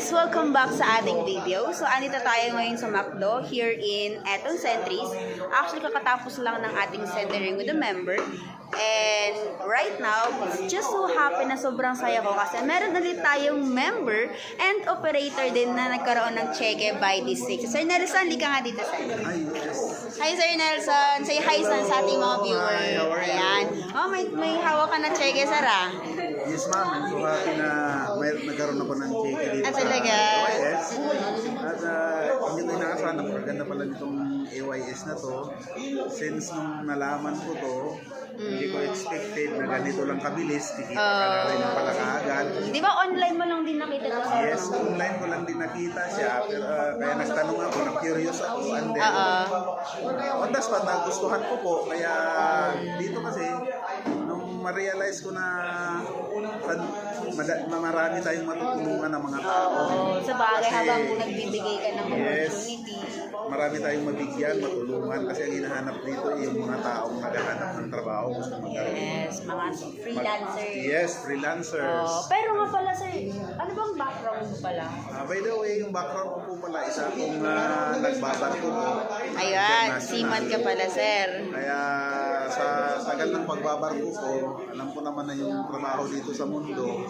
guys! Welcome back sa ating video. So, andito tayo ngayon sa McDo here in Eton Centris. Actually, kakatapos lang ng ating centering with a member. And right now, it's just so happy na sobrang saya ko kasi meron ulit tayong member and operator din na nagkaroon ng cheque by this 6. Sir Nelson, lika nga dito, sir. Hi, Sir Nelson. Say hi sa ating mga viewers. Ayan. Oh, may hawak ka na cheque, sir, ah. Yes, ma'am. I'm so happy na nagkaroon ako ng cheque dito Ah, talaga? sa AYS. At hindi ko inaasahan na maganda pala nitong AYS na to. Since nung nalaman ko to, hindi ko expected na ganito lang kabilis. Kikita ka na rin pala kaagad. Di ba online mo lang din nakita to, sir? Yes, online ko lang din nakita siya. Pero, kaya nagtanong ako, na-curious ako. And then, on the spot, nagustuhan ko po. Kaya dito kasi, nung ma-realize ko na marami tayong matutulungan ng mga tao. Sa bagay, Kasi, habang nagbibigay ka ng yes, opportunity. marami tayong mabigyan, matulungan. Kasi ang hinahanap dito yung mga taong naghahanap ng trabaho. Gusto magkaroon. Yes, mga freelancers. Yes, freelancers. Pero nga pala, sir, ano bang background mo pala? By the way, yung background ko po pala, isa akong nagbabarko po. Ayan, seaman ka pala, sir. Kaya sa tagal ng pagbabarko ko, alam ko naman na yung trabaho dito sa mundo,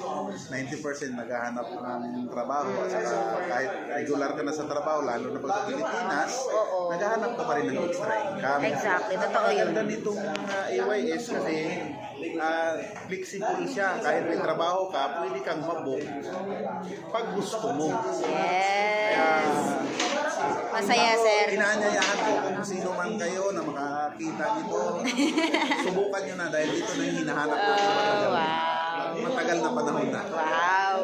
90% naghahanap ng trabaho. At saka kahit regular ka na sa trabaho, lalo na pag sa Pilipinas, naghahanap ka pa rin ng extra income. Exactly, totoo yun. Ang ganda nitong AYS kasi flexible siya. Kahit may trabaho ka, pwede kang mabook pag gusto mo. Yes. Masaya, sir. Inaanyayahan ko kung sino man kayo na makakita nito. Subukan nyo na dahil dito na yung hinahanap ko. Matagal na panahon na. Wow.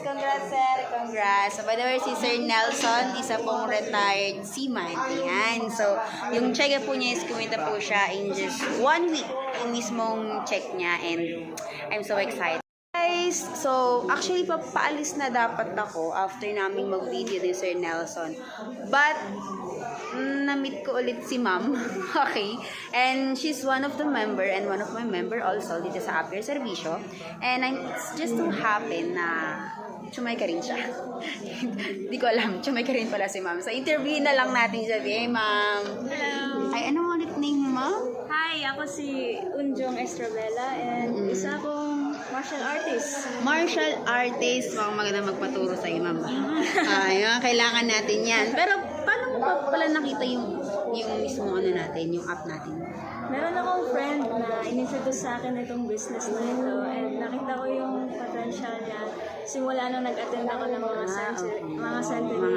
Congrats, sir. Congrats. So, by the way, si Sir Nelson, isa pong retired seaman. Ayan. So, yung check po niya is kumita po siya in just 1 week. Yung mismong check niya. And I'm so excited. Guys, so actually papaalis na dapat ako after naming mag-video ni Sir Nelson. But na-meet ko ulit si ma'am. Okay? And she's one of the member and one of my member also dito sa Appear Servicio. And I'm just so happy na chumay ka rin siya. Hindi ko alam, chumay ka rin pala si ma'am. So interview na lang natin siya. Hey, ma'am. Hello. Ay, ano ulit name mo, ma'am? Hi, ako si Unjong Estrabella and isa akong martial artist. Martial artist. Mukhang maganda magpaturo sa'yo, ma'am. Ayun, kailangan natin yan. Pero, paano mo pa pala nakita yung mismo ano natin, yung app natin? Meron akong friend na inintroduce sa akin itong business na ito and nakita ko yung potential niya simula nung nag-attend ako ng mga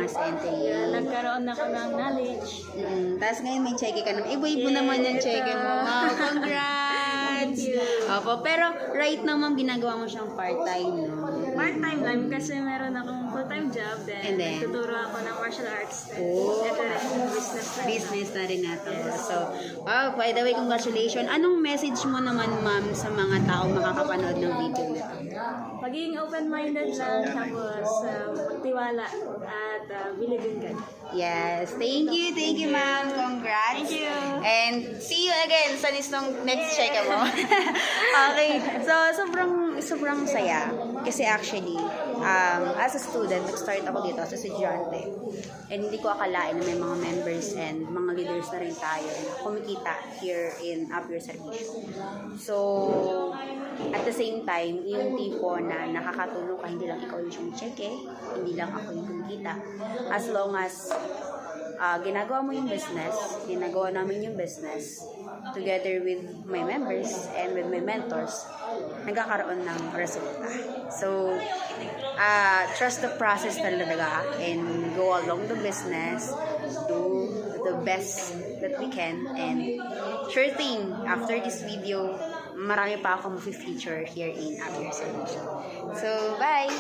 centering. Nagkaroon ako ng knowledge. Tapos ngayon may cheque ka naman. Iba-ibo naman yung cheque mo. Wow, congrats! Opo, pero right now, ma'am, ginagawa mo siyang part-time, no? Part-time lang kasi meron akong full-time job And then? tuturo ako ng martial arts. Oh. Ito rin, business na. Business na rin natin. So, wow, by the way, congratulations. Anong message mo naman, ma'am, sa mga taong makakapanood ng video nito? Maging open-minded lang, tapos magtiwala at believe in God. Yes. Thank you, ma'am. Congrats. Thank you. And see you again sa next check mo. Okay. So, sobrang saya. Kasi actually, as a student, nag-start ako dito as a estudyante. And hindi ko akalain na may mga members and mga leaders na rin tayo na kumikita here in Appear Servicio. So, at the same time, yung tipo na nakakatulong ka, hindi lang ikaw yung cheque, hindi lang ako yung kumikita. As long as ginagawa mo yung business, ginagawa namin yung business, together with my members and with my mentors, nagkakaroon ng resulta. So, trust the process talaga and go along the business, do the best that we can, and sure thing, after this video, marami pa akong feature here in Appear Servicio. So, bye!